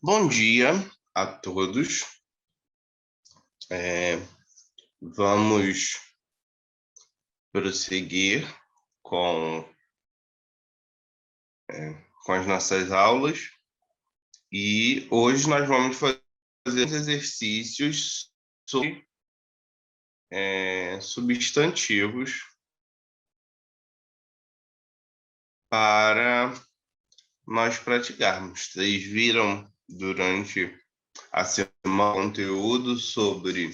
Bom dia a todos. Vamos prosseguir com, com as nossas aulas e hoje nós vamos fazer uns exercícios sobre substantivos para nós praticarmos. Vocês viram durante a semana conteúdo sobre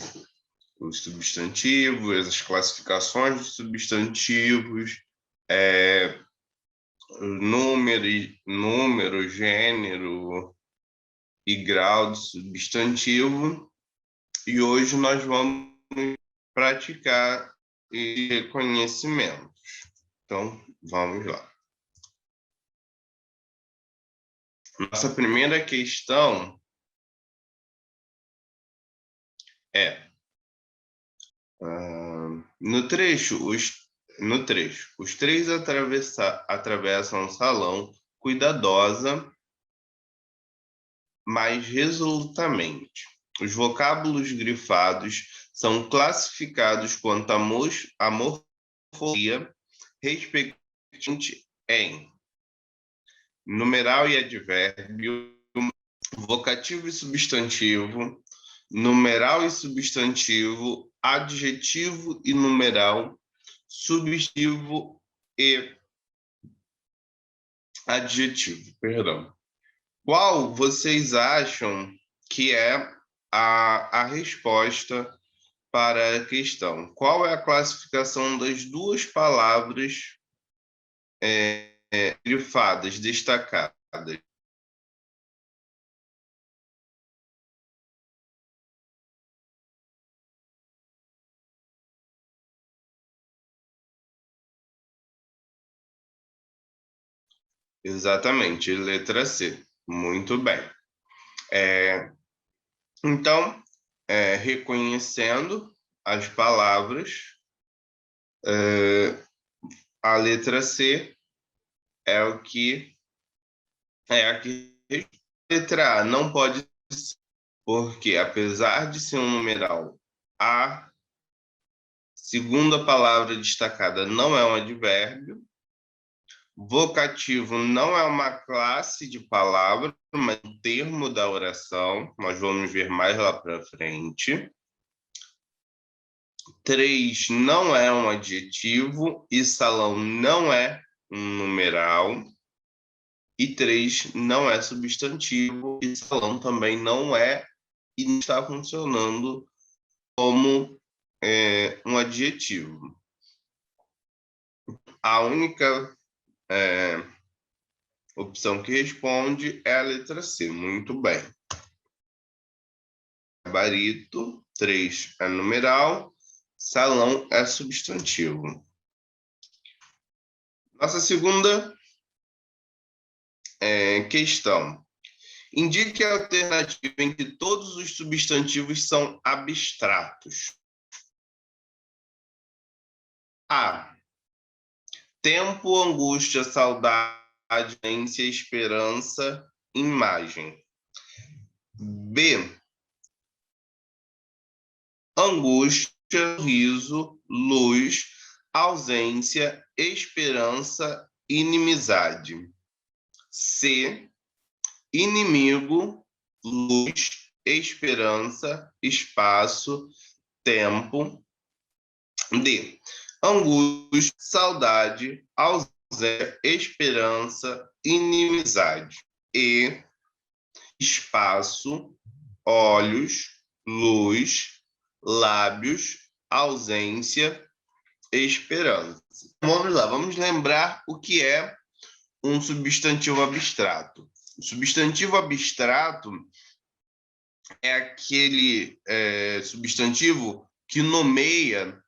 os substantivos, as classificações dos substantivos, número, gênero e grau de substantivo. E hoje nós vamos praticar reconhecimentos. Então, vamos lá. Nossa primeira questão é no trecho, os três atravessam o salão cuidadosa, mas resolutamente. Os vocábulos grifados são classificados quanto à morfologia, respectivamente em numeral e advérbio, vocativo e substantivo, numeral e substantivo, adjetivo e numeral, substantivo e adjetivo, perdão. Qual vocês acham que é a resposta para a questão? Qual é a classificação das duas palavras grifadas, destacadas? Exatamente, letra C. Muito bem. Então, reconhecendo as palavras, a letra C é o que é a que a letra A não pode ser, porque apesar de ser um numeral, a segunda palavra destacada não é um advérbio. Vocativo não é uma classe de palavra, mas um termo da oração. Nós vamos ver mais lá para frente. 3 não é um adjetivo e salão não é um numeral. E 3 não é substantivo e salão também não é e não está funcionando como um adjetivo. A única opção que responde é a letra C. Muito bem. Gabarito, 3 é numeral, salão é substantivo. Nossa segunda questão. Indique a alternativa em que todos os substantivos são abstratos. A. Tempo, angústia, saudade, ânsia, esperança, imagem. B. Angústia, riso, luz, ausência, esperança, inimizade. C. Inimigo, luz, esperança, espaço, tempo. D. Angústia, saudade, ausência, esperança, inimizade. E. Espaço, olhos, luz, lábios, ausência, esperança. Vamos lá, vamos lembrar o que é um substantivo abstrato. O substantivo abstrato é aquele substantivo que nomeia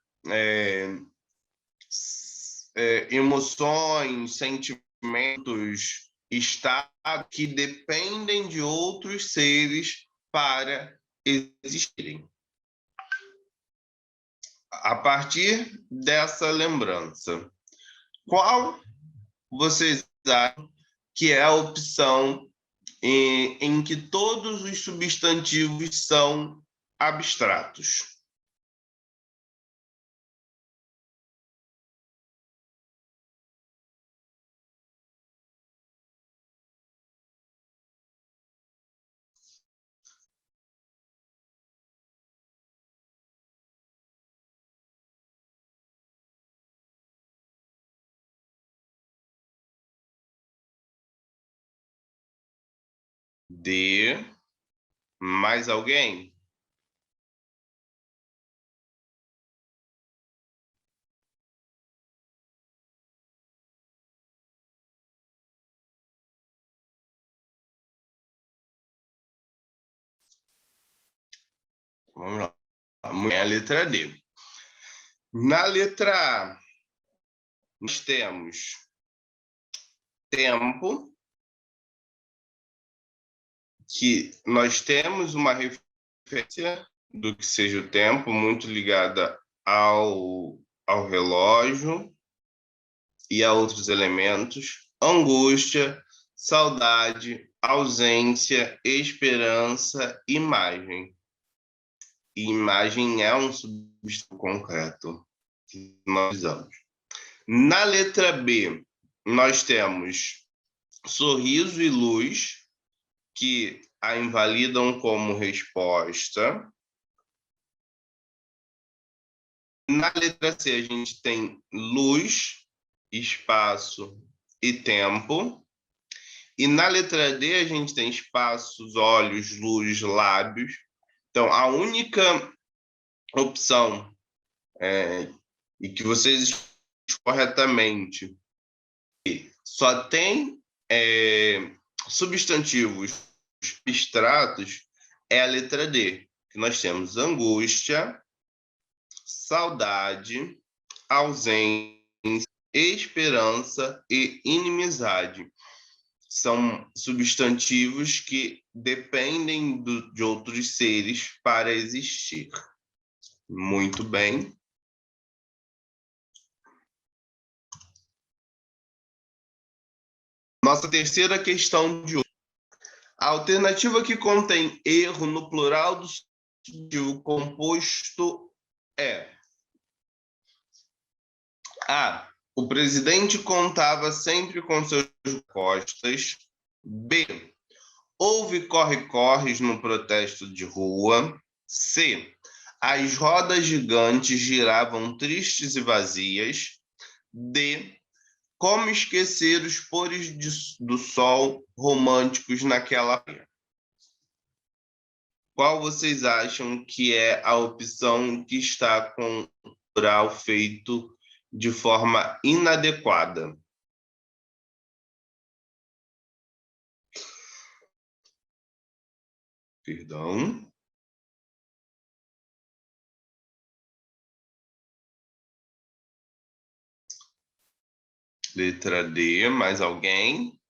emoções, sentimentos, estados que dependem de outros seres para existirem. A partir dessa lembrança, qual vocês acham que é a opção em que todos os substantivos são abstratos. D. Mais alguém? Vamos lá. É a letra D. Na letra A, nós temos tempo, que nós temos uma referência do que seja o tempo, muito ligada ao relógio e a outros elementos. Angústia, saudade, ausência, esperança, imagem. E imagem é um substantivo concreto que nós usamos. Na letra B, nós temos sorriso e luz, que a invalidam como resposta. Na letra C, a gente tem luz, espaço e tempo. E na letra D, a gente tem espaços, olhos, luz, lábios. Então, a única opção e que vocês corretamente só tem substantivos abstratos é a letra D, que nós temos angústia, saudade, ausência, esperança e inimizade. São substantivos que dependem de outros seres para existir. Muito bem. Nossa terceira questão de hoje. A alternativa que contém erro no plural do substantivo composto é: A. O presidente contava sempre com seus costas. B. Houve corre-corres no protesto de rua. C. As rodas gigantes giravam tristes e vazias. D. Como esquecer os pôres do sol românticos naquela praia? Qual vocês acham que é a opção que está com o plural feito de forma inadequada? Perdão. Letra D, mais alguém?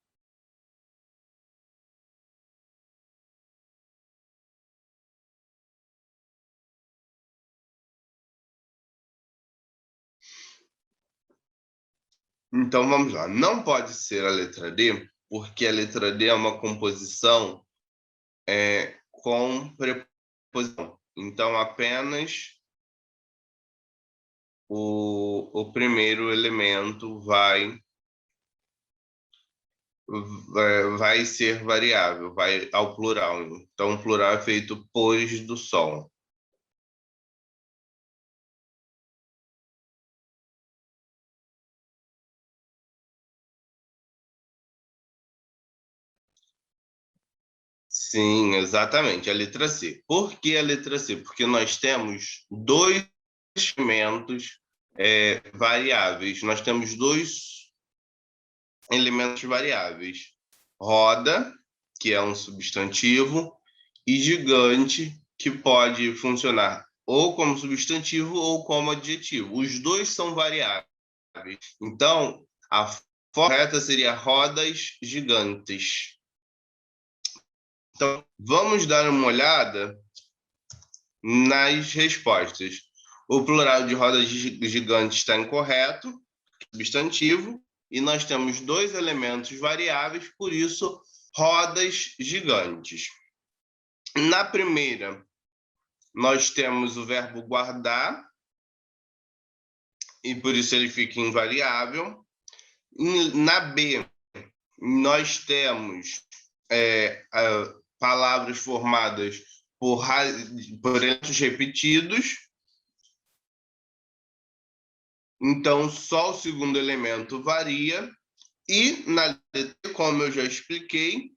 Então vamos lá. Não pode ser a letra D, porque a letra D é uma composição com preposição. Então apenas o primeiro elemento vai ser variável, vai ao plural. Então o plural é feito pôres do sol. Sim, exatamente, a letra C. Por que a letra C? Porque nós temos dois elementos variáveis. Nós temos dois elementos variáveis. Roda, que é um substantivo, e gigante, que pode funcionar ou como substantivo ou como adjetivo. Os dois são variáveis. Então, a correta seria rodas gigantes. Então, vamos dar uma olhada nas respostas. O plural de rodas gigantes está incorreto, substantivo, e nós temos dois elementos variáveis, por isso rodas gigantes. Na primeira, nós temos o verbo guardar, e por isso ele fica invariável. Na B, nós temos palavras formadas por elementos repetidos. Então, só o segundo elemento varia. E na letra, como eu já expliquei,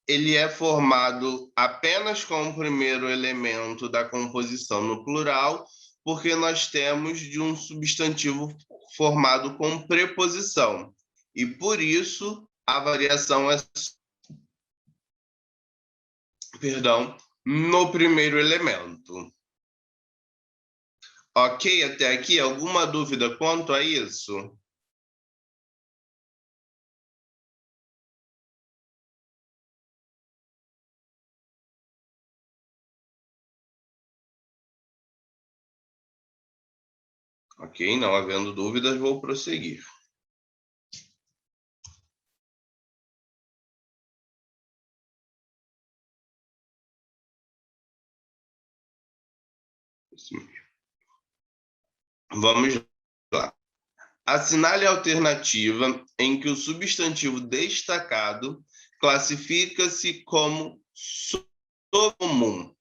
ele é formado apenas com o primeiro elemento da composição no plural, porque nós temos de um substantivo formado com preposição. E por isso a variação é, no primeiro elemento. Ok, até aqui? Alguma dúvida quanto a isso? Ok, não havendo dúvidas, vou prosseguir. Vamos lá. Assinale a alternativa em que o substantivo destacado classifica-se como comum.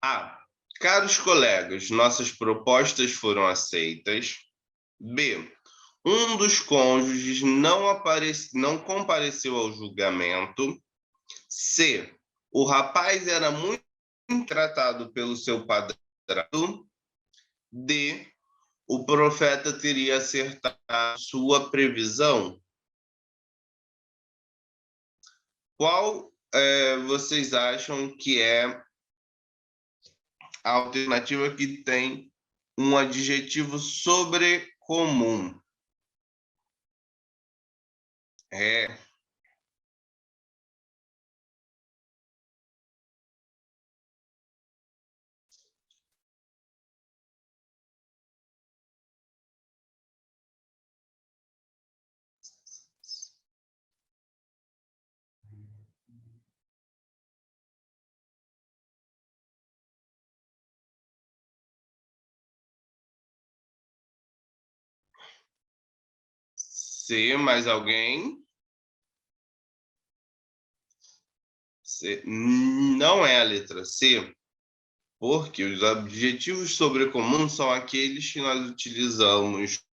A. Caros colegas, nossas propostas foram aceitas. B. Um dos cônjuges não compareceu ao julgamento. C. O rapaz era muito tratado pelo seu padrasto. D. O profeta teria acertado sua previsão. Qual vocês acham que é a alternativa que tem um adjetivo sobrecomum? C, mais alguém? C. Não é a letra C, porque os adjetivos sobrecomuns são aqueles que nós utilizamos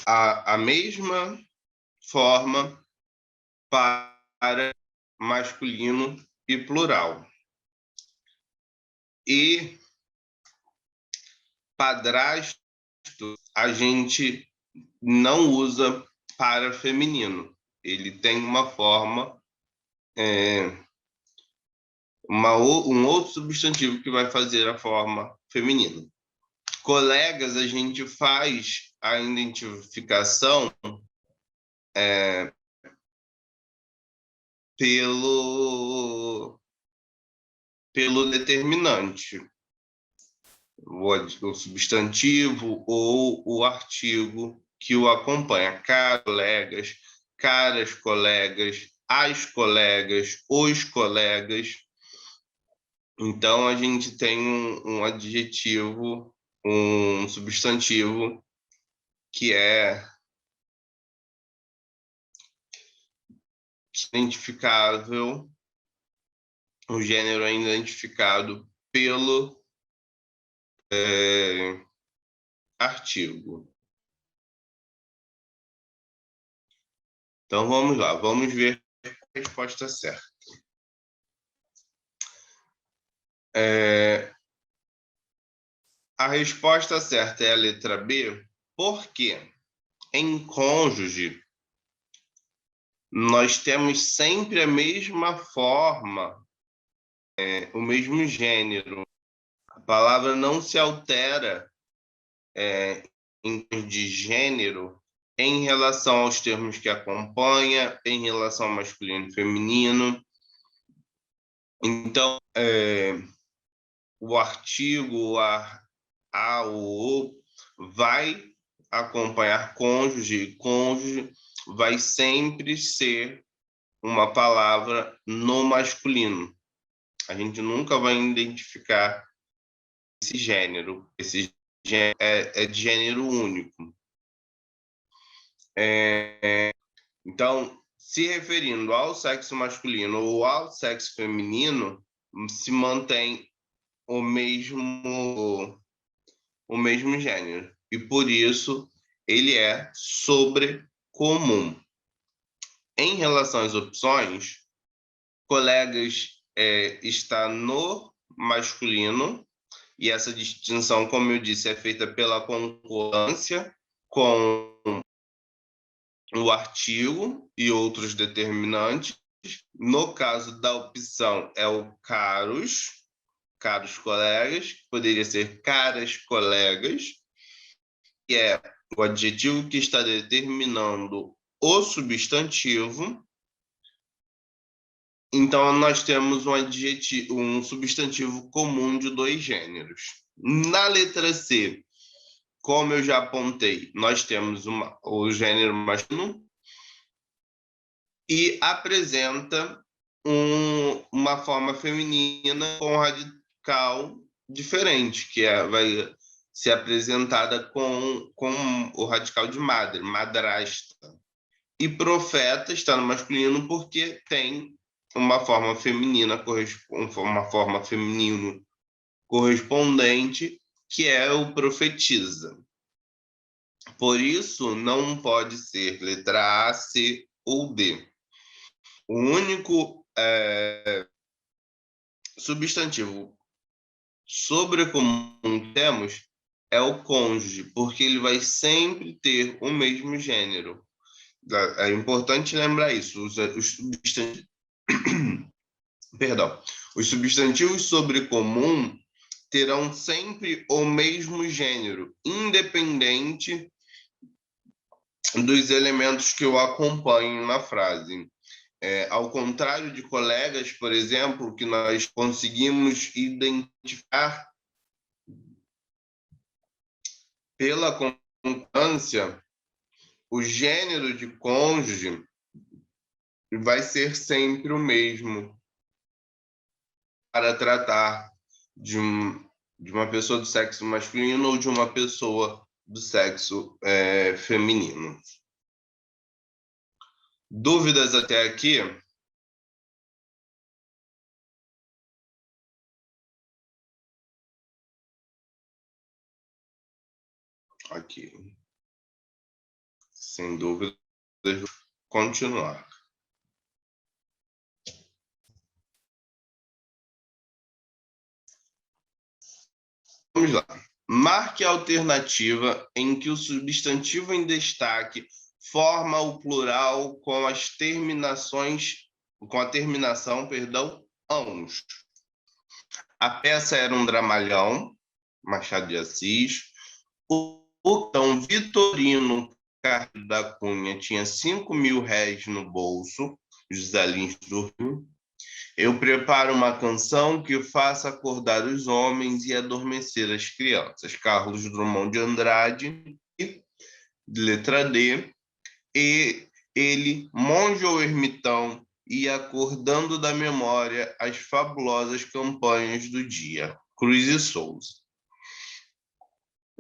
a mesma forma para masculino e plural. E padrasto a gente não usa para feminino. Ele tem uma forma, um outro substantivo que vai fazer a forma feminina. Colegas, a gente faz a identificação pelo determinante, o substantivo ou o artigo que o acompanha. Colegas, caras colegas, as colegas, os colegas. Então, a gente tem um adjetivo, um substantivo que é identificável, o gênero é identificado pelo artigo. Então, vamos lá, vamos ver a resposta certa. A resposta certa é a letra B, porque em cônjuge nós temos sempre a mesma forma, o mesmo gênero. A palavra não se altera em termos de gênero em relação aos termos que acompanha, em relação ao masculino e feminino. Então, o artigo, o vai acompanhar cônjuge, e cônjuge vai sempre ser uma palavra no masculino. A gente nunca vai identificar esse gênero. Esse gênero é de gênero único. Então, se referindo ao sexo masculino ou ao sexo feminino, se mantém o mesmo gênero. E por isso ele é sobrecomum. Em relação às opções, colegas está no masculino, e essa distinção, como eu disse, é feita pela concordância com o artigo e outros determinantes. No caso da opção, é o caros colegas, que poderia ser caras colegas, que é o adjetivo que está determinando o substantivo. Então, nós temos um substantivo comum de dois gêneros. Na letra C, como eu já apontei, nós temos o gênero masculino e apresenta uma forma feminina com radical diferente, que vai ser apresentada com o radical de madre, madrasta. E profeta está no masculino porque tem uma forma feminina, uma forma feminino correspondente, que é o profetiza. Por isso, não pode ser letra A, C ou D. O único substantivo sobrecomum que temos é o cônjuge, porque ele vai sempre ter o mesmo gênero. É importante lembrar isso. Os substantivos, perdão, os substantivos sobrecomum terão sempre o mesmo gênero, independente dos elementos que o acompanhem na frase. Ao contrário de colegas, por exemplo, que nós conseguimos identificar pela concordância, o gênero de cônjuge vai ser sempre o mesmo para tratar de uma pessoa do sexo masculino ou de uma pessoa do sexo feminino. Dúvidas até aqui? Aqui. Sem dúvida, continuar. Vamos lá. Marque a alternativa em que o substantivo em destaque forma o plural com a terminação, ãos. A peça era um dramalhão, Machado de Assis. O capitão Vitorino Carlos da Cunha tinha 5.000 réis no bolso, José Lins do Rio. Eu preparo uma canção que faça acordar os homens e adormecer as crianças. Carlos Drummond de Andrade, letra D. E ele, monge ou ermitão, ia acordando da memória as fabulosas campanhas do dia. Cruz e Souza.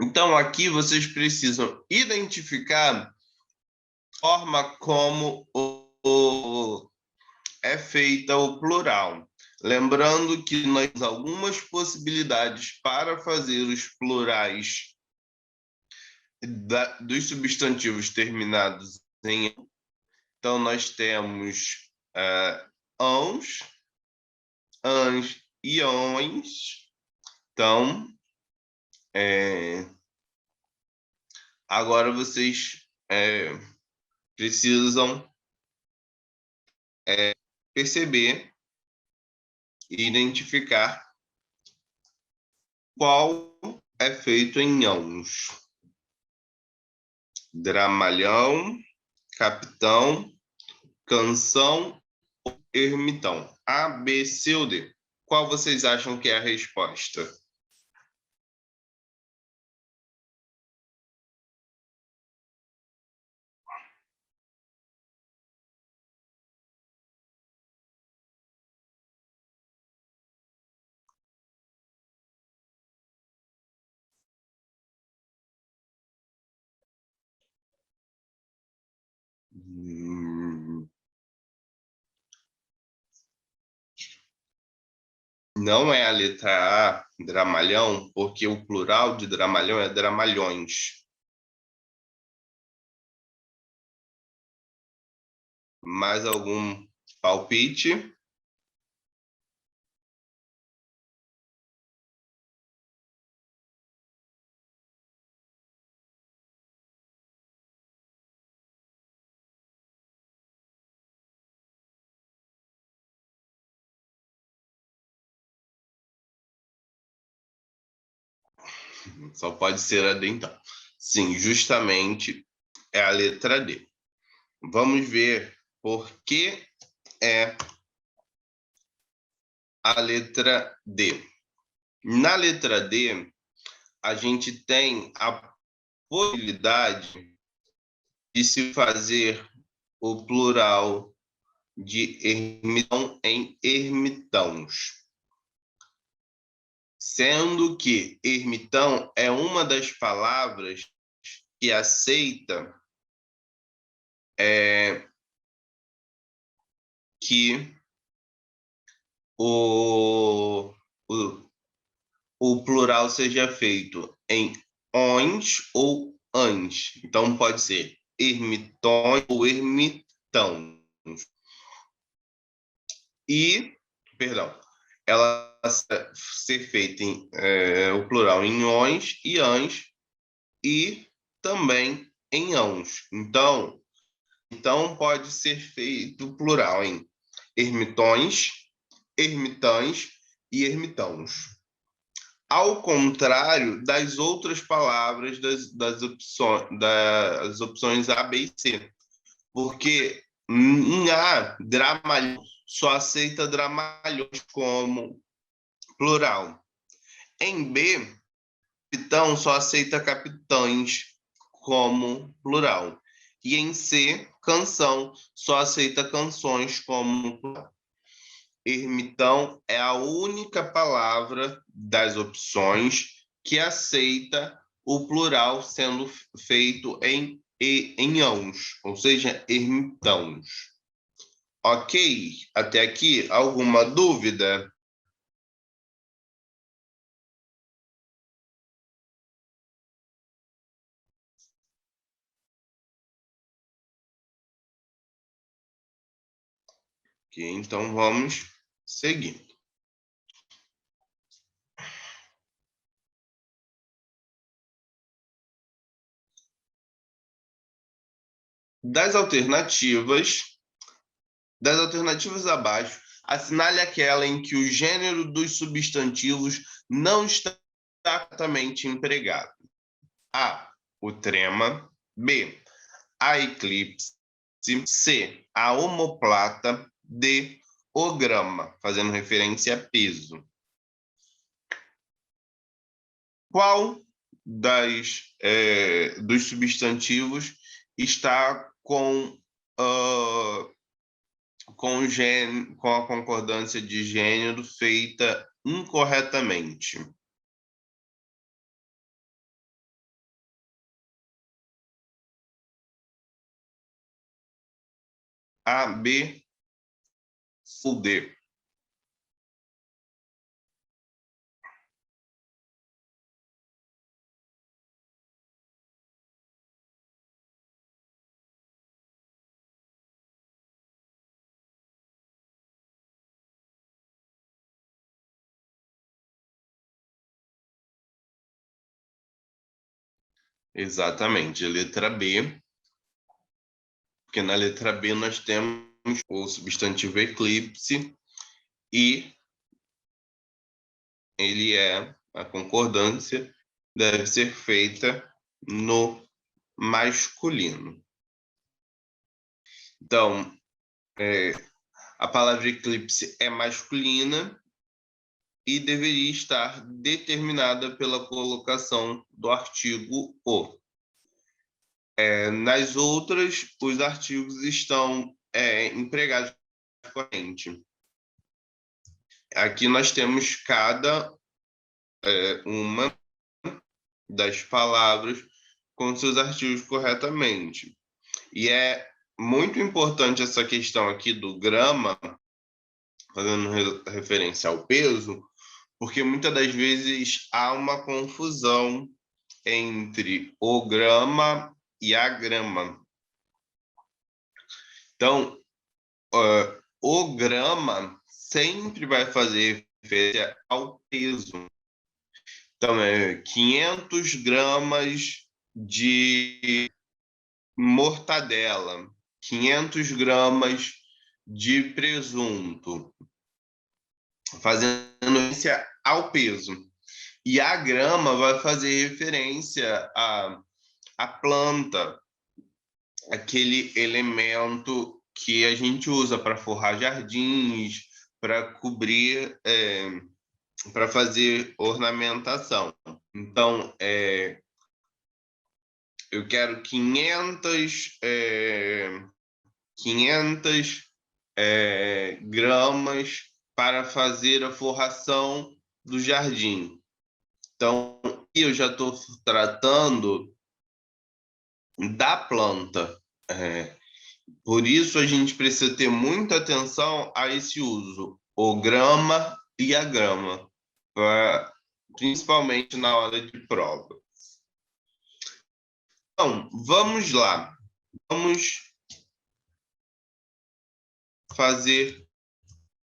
Então, aqui vocês precisam identificar a forma como é feita o plural. Lembrando que nós temos algumas possibilidades para fazer os plurais dos substantivos terminados em. Então, nós temos ãos, ãs e ões. Então, agora vocês precisam perceber e identificar qual é feito em ãos. Dramalhão, capitão, canção ou ermitão. A, B, C ou D. Qual vocês acham que é a resposta? não é a letra A, dramalhão, porque o plural de dramalhão é dramalhões. Mais algum palpite? Só pode ser a D, então. Sim, justamente é a letra D. Vamos ver por que é a letra D. Na letra D, a gente tem a possibilidade de se fazer o plural de ermitão em ermitãos. Sendo que ermitão é uma das palavras que aceita que o, o plural seja feito em ons ou ans. Então, pode ser ermitões ou ermitão. E, perdão, ela ser feita em o plural em ons e ans e também em ãos. Então pode ser feito o plural em ermitões, ermitãs e ermitãos. Ao contrário das outras palavras das opções A, B e C. Porque em A, dramalhão, só aceita dramalhões como plural. Em B, capitão só aceita capitães como plural. E em C, canção só aceita canções como plural. Ermitão é a única palavra das opções que aceita o plural sendo feito em ãos, ou seja, ermitãos. Ok? Até aqui, alguma dúvida? Ok, então vamos seguindo. Das alternativas abaixo, assinale aquela em que o gênero dos substantivos não está exatamente empregado. A, o trema. B, a eclipse. C, a omoplata. D, o grama, fazendo referência a peso. Qual dos substantivos está com a concordância de gênero feita incorretamente? A, B ou D? Exatamente, a letra B, porque na letra B nós temos o substantivo eclipse e a concordância deve ser feita no masculino. Então, a palavra eclipse é masculina e deveria estar determinada pela colocação do artigo o. Nas outras, os artigos estão empregados corretamente. Aqui nós temos cada uma das palavras com seus artigos corretamente. E é muito importante essa questão aqui do grama, fazendo referência ao peso, porque muitas das vezes há uma confusão entre o grama e a grama. Então, o grama sempre vai fazer referência ao peso. Então, 500 gramas de mortadela, 500 gramas de presunto, fazendo referência ao peso. E a grama vai fazer referência à planta, aquele elemento que a gente usa para forrar jardins, para cobrir, para fazer ornamentação. Então, eu quero 500 gramas para fazer a forração do jardim. Então, eu já estou tratando da planta. Por isso, a gente precisa ter muita atenção a esse uso, o grama e a grama, principalmente na hora de prova. Então, vamos lá. Vamos fazer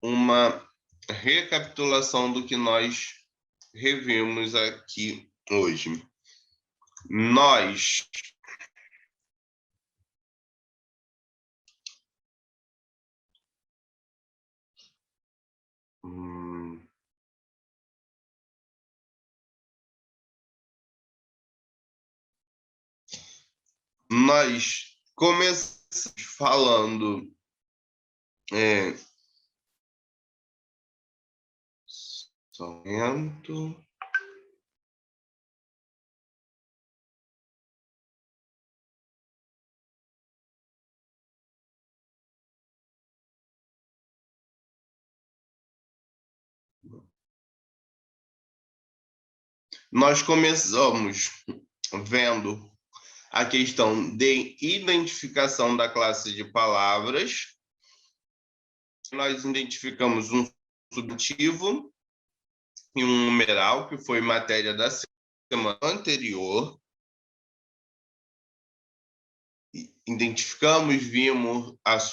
uma recapitulação do que nós revimos aqui hoje. Nós começamos falando só um momento. Nós começamos vendo a questão de identificação da classe de palavras. Nós identificamos um substantivo e um numeral, que foi matéria da semana anterior. Identificamos, vimos as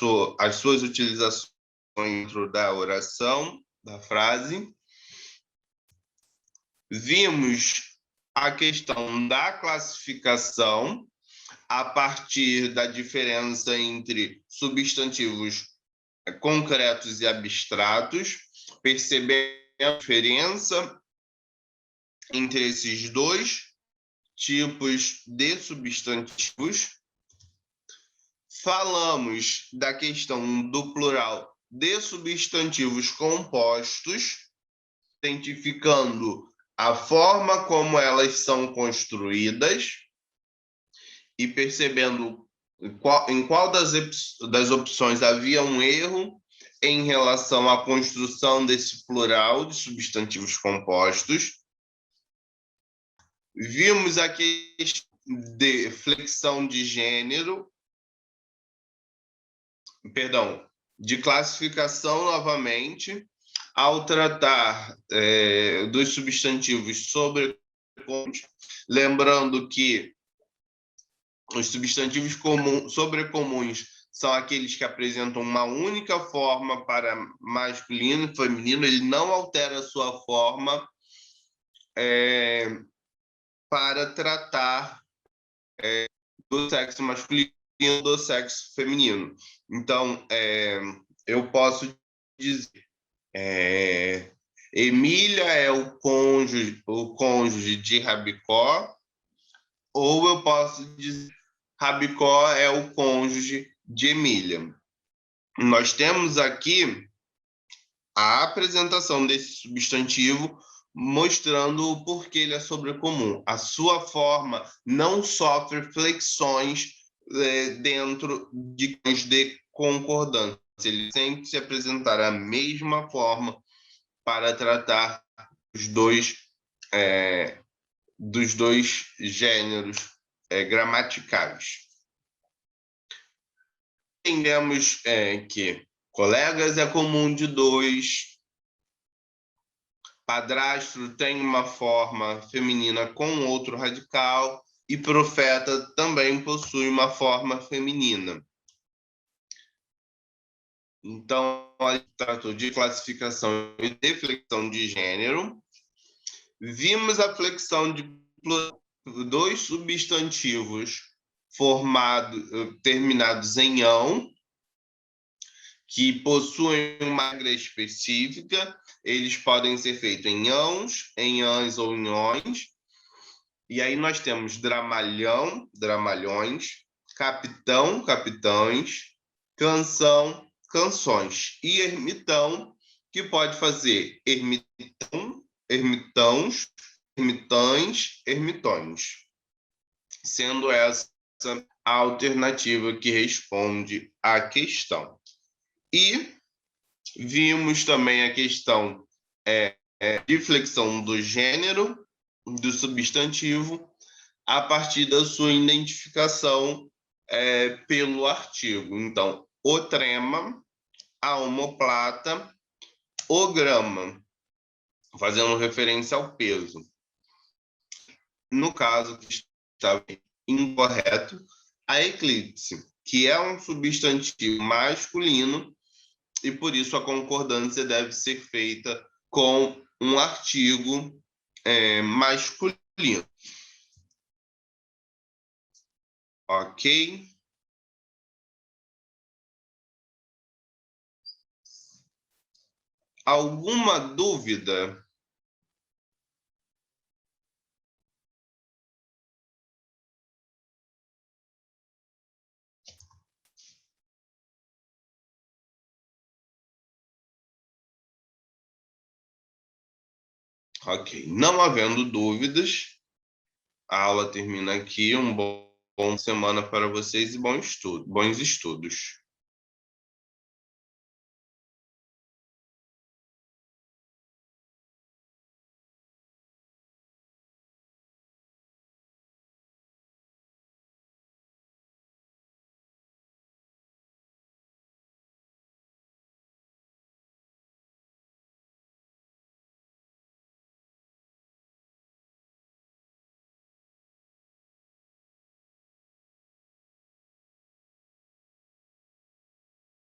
suas utilizações dentro da oração, da frase. Vimos a questão da classificação a partir da diferença entre substantivos concretos e abstratos, percebendo a diferença entre esses dois tipos de substantivos. Falamos da questão do plural de substantivos compostos, identificando a forma como elas são construídas e percebendo em qual das opções havia um erro em relação à construção desse plural de substantivos compostos. Vimos a questão de flexão de gênero, de classificação novamente, ao tratar dos substantivos sobrecomuns, lembrando que os substantivos sobrecomuns são aqueles que apresentam uma única forma para masculino e feminino, ele não altera a sua forma para tratar do sexo masculino e do sexo feminino. Então, eu posso dizer, Emília é o cônjuge de Rabicó, ou eu posso dizer Rabicó é o cônjuge de Emília. Nós temos aqui a apresentação desse substantivo mostrando o porquê ele é sobrecomum. A sua forma não sofre flexões dentro de concordância. Ele sempre se apresentará a mesma forma para tratar dos dois gêneros gramaticais. Entendemos que colegas é comum de dois, padrasto tem uma forma feminina com outro radical e profeta também possui uma forma feminina. Então, a gente tratou de classificação e deflexão de gênero. Vimos a flexão de dois substantivos terminados em ão, que possuem uma regra específica. Eles podem ser feitos em ãos, em ãs ou em ões. E aí nós temos dramalhão, dramalhões, capitão, capitães, canção, canções. E ermitão, que pode fazer ermitão, ermitãos, ermitães, ermitões. Sendo essa a alternativa que responde à questão. E vimos também a questão de flexão do gênero, do substantivo, a partir da sua identificação pelo artigo. Então, o trema, a omoplata, o grama, fazendo referência ao peso. No caso que estava incorreto, a eclipse, que é um substantivo masculino, e por isso a concordância deve ser feita com um artigo masculino. Ok? Alguma dúvida? Ok. Não havendo dúvidas, a aula termina aqui. Bom semana para vocês e bons estudos.